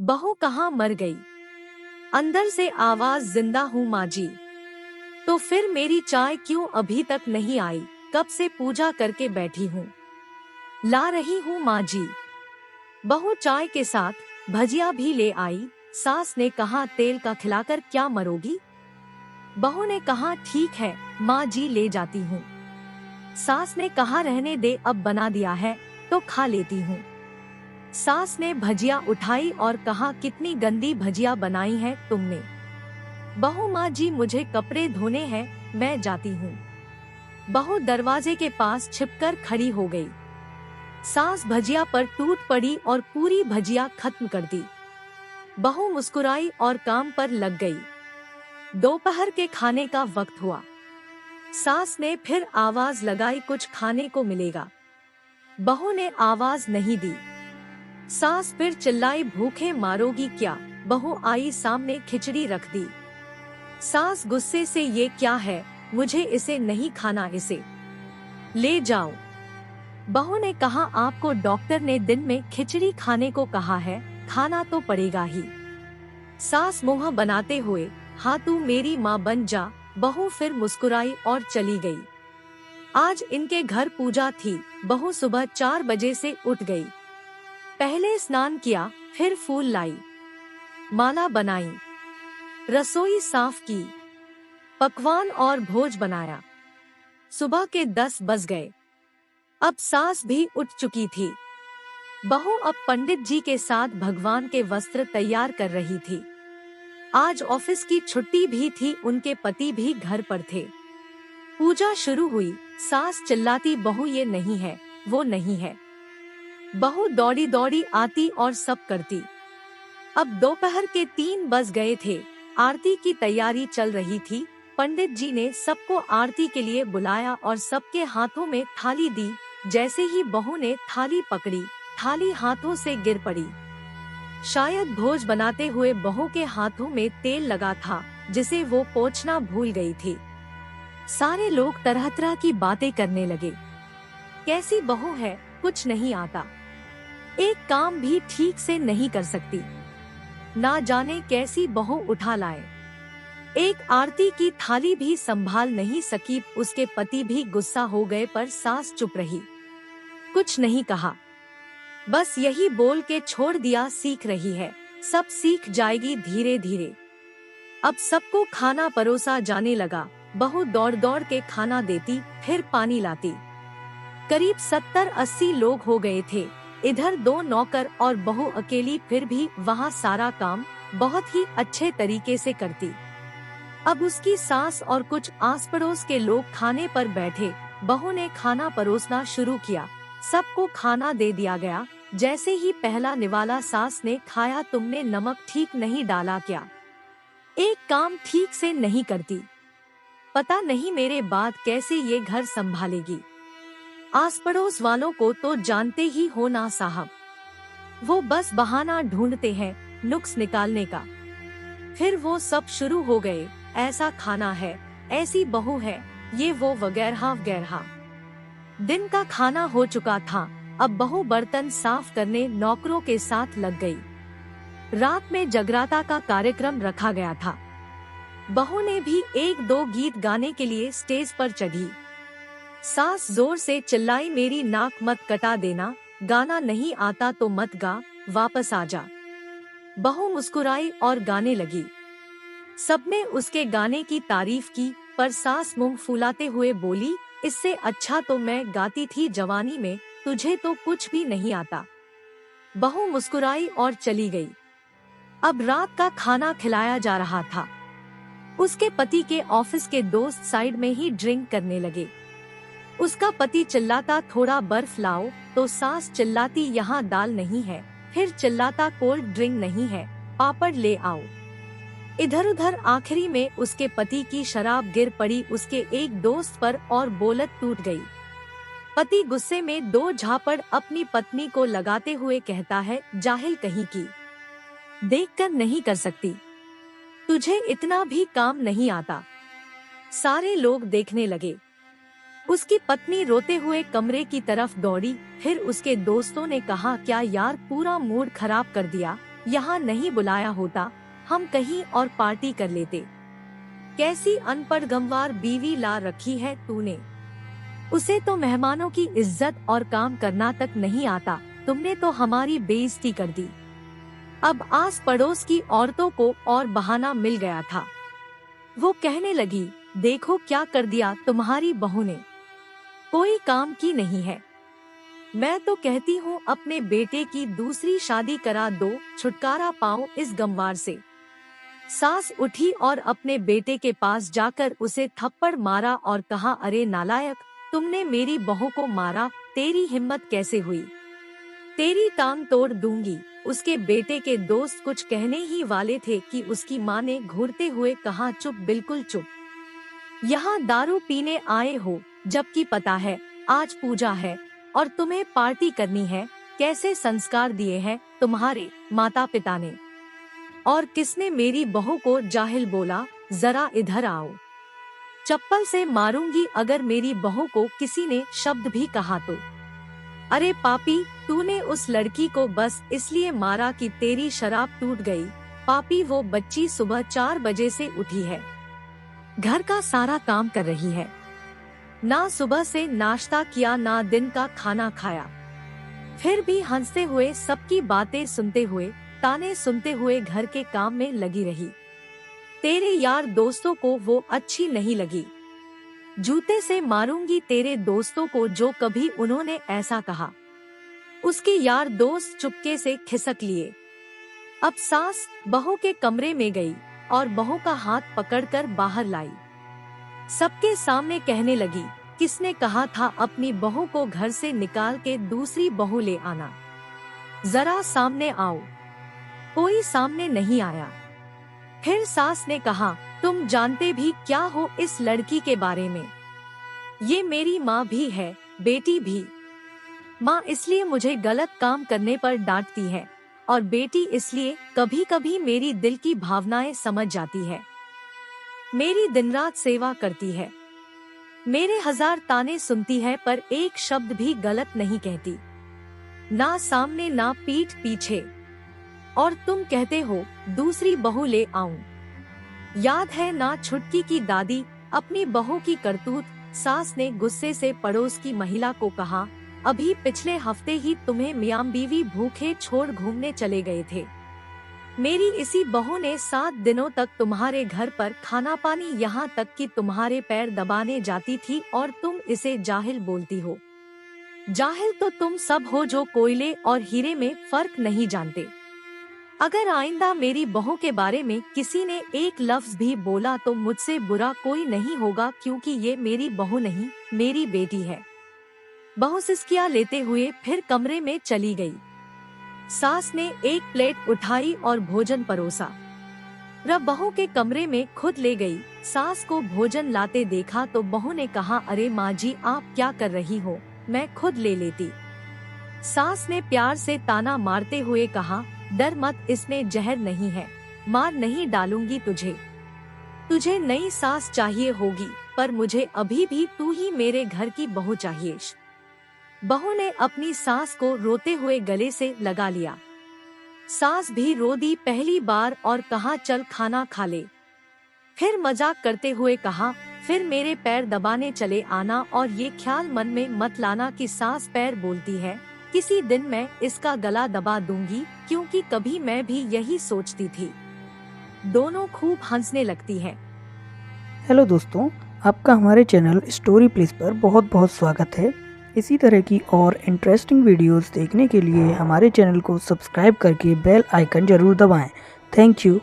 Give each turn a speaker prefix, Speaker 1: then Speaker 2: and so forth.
Speaker 1: बहू कहाँ मर गई? अंदर से आवाज, जिंदा हूँ माँ जी। तो फिर मेरी चाय क्यों अभी तक नहीं आई? कब से पूजा करके बैठी हूँ, ला रही हूँ माँ जी। बहू चाय के साथ भजिया भी ले आई। सास ने कहा, तेल का खिलाकर क्या मरोगी? बहू ने कहा, ठीक है माँ जी, ले जाती हूँ। सास ने कहा, रहने दे, अब बना दिया है तो खा लेती हूँ। सास ने भजिया उठाई और कहा, कितनी गंदी भजिया बनाई है तुमने। बहू, माँ जी मुझे कपड़े धोने हैं, मैं जाती हूँ। बहू दरवाजे के पास छिपकर खड़ी हो गई। सास भजिया पर टूट पड़ी और पूरी भजिया खत्म कर दी। बहू मुस्कुराई और काम पर लग गई। दोपहर के खाने का वक्त हुआ। सास ने फिर आवाज लगाई, कुछ खाने को मिलेगा? बहू ने आवाज नहीं दी। सास फिर चिल्लाई, भूखे मारोगी क्या? बहू आई सामने, खिचड़ी रख दी। सास गुस्से से, ये क्या है? मुझे इसे नहीं खाना, इसे ले जाओ। बहू ने कहा, आपको डॉक्टर ने दिन में खिचड़ी खाने को कहा है, खाना तो पड़ेगा ही। सास मुंह बनाते हुए, हाँ तू मेरी माँ बन जा। बहू फिर मुस्कुराई और चली गई। आज इनके घर पूजा थी। बहू सुबह 4 बजे से उठ गई। पहले स्नान किया, फिर फूल लाई, माला बनाई, रसोई साफ की, पकवान और भोज बनाया। सुबह के 10 बज गए। अब सास भी उठ चुकी थी। बहू अब पंडित जी के साथ भगवान के वस्त्र तैयार कर रही थी। आज ऑफिस की छुट्टी भी थी, उनके पति भी घर पर थे। पूजा शुरू हुई। सास चिल्लाती, बहू ये नहीं है, वो नहीं है। बहू दौड़ी दौड़ी आती और सब करती। अब दोपहर के 3 बज गए थे। आरती की तैयारी चल रही थी। पंडित जी ने सबको आरती के लिए बुलाया और सबके हाथों में थाली दी। जैसे ही बहू ने थाली पकड़ी, थाली हाथों से गिर पड़ी। शायद भोज बनाते हुए बहू के हाथों में तेल लगा था, जिसे वो पोंछना भूल गई थी। सारे लोग तरह तरह की बातें करने लगे। कैसी बहू है, कुछ नहीं आता, एक काम भी ठीक से नहीं कर सकती, ना जाने कैसी बहू उठा लाए। एक आरती की थाली भी संभाल नहीं सकी। उसके पति भी गुस्सा हो गए, पर सास चुप रही, कुछ नहीं कहा। बस यही बोल के छोड़ दिया, सीख रही है, सब सीख जाएगी धीरे धीरे। अब सबको खाना परोसा जाने लगा। बहू दौड़ दौड़ के खाना देती, फिर पानी लाती। करीब 70-80 लोग हो गए थे। इधर 2 नौकर और बहू अकेली, फिर भी वहाँ सारा काम बहुत ही अच्छे तरीके से करती। अब उसकी सास और कुछ आस पड़ोस के लोग खाने पर बैठे। बहू ने खाना परोसना शुरू किया। सबको खाना दे दिया गया। जैसे ही पहला निवाला सास ने खाया, तुमने नमक ठीक नहीं डाला क्या? एक काम ठीक से नहीं करती, पता नहीं मेरे बाद कैसे ये घर संभालेगी। आस पड़ोस वालों को तो जानते ही हो ना साहब, वो बस बहाना ढूंढते हैं नुक्स निकालने का। फिर वो सब शुरू हो गए, ऐसा खाना है, ऐसी बहू है, ये वो वगैरह वगैरह। दिन का खाना हो चुका था। अब बहू बर्तन साफ करने नौकरों के साथ लग गई। रात में जगराता का कार्यक्रम रखा गया था। बहू ने भी 1-2 गीत गाने के लिए स्टेज पर चढ़ी। सास जोर से चिल्लाई, मेरी नाक मत कटा देना, गाना नहीं आता तो मत गा, वापस आ जा। बहू मुस्कुराई और गाने लगी। सबने उसके गाने की तारीफ की, पर सास मुंह फुलाते हुए बोली, इससे अच्छा तो मैं गाती थी जवानी में, तुझे तो कुछ भी नहीं आता। बहू मुस्कुराई और चली गई। अब रात का खाना खिलाया जा रहा था। उसके पति के ऑफिस के दोस्त साइड में ही ड्रिंक करने लगे। उसका पति चिल्लाता, थोड़ा बर्फ लाओ, तो सास चिल्लाती, यहाँ दाल नहीं है। फिर चिल्लाता, कोल्ड ड्रिंक नहीं है, पापड़ ले आओ। इधर उधर आखिरी में उसके पति की शराब गिर पड़ी उसके एक दोस्त पर और बोलत टूट गई। पति गुस्से में 2 झापड़ अपनी पत्नी को लगाते हुए कहता है, जाहिल कहीं की, देखकर नहीं कर सकती, तुझे इतना भी काम नहीं आता। सारे लोग देखने लगे। उसकी पत्नी रोते हुए कमरे की तरफ दौड़ी। फिर उसके दोस्तों ने कहा, क्या यार, पूरा मूड खराब कर दिया, यहाँ नहीं बुलाया होता, हम कहीं और पार्टी कर लेते। कैसी अनपढ़ गंवार बीवी ला रखी है तूने। उसे तो मेहमानों की इज्जत और काम करना तक नहीं आता, तुमने तो हमारी बेइज्जती कर दी। अब आस पड़ोस की औरतों को और बहाना मिल गया था। वो कहने लगी, देखो क्या कर दिया तुम्हारी बहू ने, कोई काम की नहीं है। मैं तो कहती हूँ अपने बेटे की दूसरी शादी करा दो, छुटकारा पाओ इस गंवार से। सास उठी और अपने बेटे के पास जाकर उसे थप्पड़ मारा और कहा, अरे नालायक, तुमने मेरी बहू को मारा, तेरी हिम्मत कैसे हुई, तेरी टांग तोड़ दूंगी। उसके बेटे के दोस्त कुछ कहने ही वाले थे कि उसकी माँ ने घूरते हुए कहा, चुप, बिल्कुल चुप, यहाँ दारू पीने आए हो, जबकि पता है आज पूजा है और तुम्हें पार्टी करनी है। कैसे संस्कार दिए हैं तुम्हारे माता पिता ने। और किसने मेरी बहू को जाहिल बोला, जरा इधर आओ, चप्पल से मारूंगी अगर मेरी बहू को किसी ने शब्द भी कहा तो। अरे पापी, तूने उस लड़की को बस इसलिए मारा कि तेरी शराब टूट गई। पापी, वो बच्ची सुबह 4 बजे से उठी है, घर का सारा काम कर रही है, ना सुबह से नाश्ता किया ना दिन का खाना खाया, फिर भी हंसते हुए सबकी बातें सुनते हुए, ताने सुनते हुए घर के काम में लगी रही। तेरे यार दोस्तों को वो अच्छी नहीं लगी, जूते से मारूंगी तेरे दोस्तों को जो कभी उन्होंने ऐसा कहा। उसके यार दोस्त चुपके से खिसक लिए। अब सास बहू के कमरे में गई और बहू का हाथ पकड़कर बाहर लाई। सबके सामने कहने लगी, किसने कहा था अपनी बहू को घर से निकाल के दूसरी बहू ले आना, जरा सामने आओ। कोई सामने नहीं आया। फिर सास ने कहा, तुम जानते भी क्या हो इस लड़की के बारे में, ये मेरी माँ भी है, बेटी भी। माँ इसलिए मुझे गलत काम करने पर डांटती है और बेटी इसलिए कभी कभी मेरी दिल की भावनाएं समझ जाती है। मेरी दिन रात सेवा करती है, मेरे 1000 ताने सुनती है पर एक शब्द भी गलत नहीं कहती, ना सामने ना पीठ पीछे। और तुम कहते हो दूसरी बहू ले आऊं। याद है ना छुटकी की दादी अपनी बहू की करतूत। सास ने गुस्से से पड़ोस की महिला को कहा, अभी पिछले हफ्ते ही तुम्हें मियां बीवी भूखे छोड़ घूमने चले गए थे। मेरी इसी बहू ने 7 दिनों तक तुम्हारे घर पर खाना पानी, यहाँ तक कि तुम्हारे पैर दबाने जाती थी और तुम इसे जाहिल बोलती हो। जाहिल तो तुम सब हो जो कोयले और हीरे में फर्क नहीं जानते। अगर आइंदा मेरी बहू के बारे में किसी ने एक लफ्ज भी बोला तो मुझसे बुरा कोई नहीं होगा, क्योंकि ये मेरी बहू नहीं, मेरी बेटी है। बहू सिसकियां लेते हुए फिर कमरे में चली गई। सास ने एक प्लेट उठाई और भोजन परोसा। रब बहू के कमरे में खुद ले गई। सास को भोजन लाते देखा तो बहू ने कहा, अरे माँ जी, आप क्या कर रही हो, मैं खुद ले लेती। सास ने प्यार से ताना मारते हुए कहा, डर मत, इसमें जहर नहीं है, मार नहीं डालूंगी तुझे। तुझे नई सास चाहिए होगी पर मुझे अभी भी तू ही मेरे घर की बहू चाहिए। बहू ने अपनी सास को रोते हुए गले से लगा लिया। सास भी रो दी पहली बार और कहा, चल खाना खा ले। फिर मजाक करते हुए कहा, फिर मेरे पैर दबाने चले आना और ये ख्याल मन में मत लाना कि सास पैर बोलती है, किसी दिन मैं इसका गला दबा दूंगी, क्योंकि कभी मैं भी यही सोचती थी। दोनों खूब हंसने लगती हैं।
Speaker 2: हेलो दोस्तों, आपका हमारे चैनल स्टोरी प्लीज पर बहुत बहुत स्वागत है। इसी तरह की और इंटरेस्टिंग वीडियोस देखने के लिए हमारे चैनल को सब्सक्राइब करके बेल आइकन जरूर दबाएं। Thank you.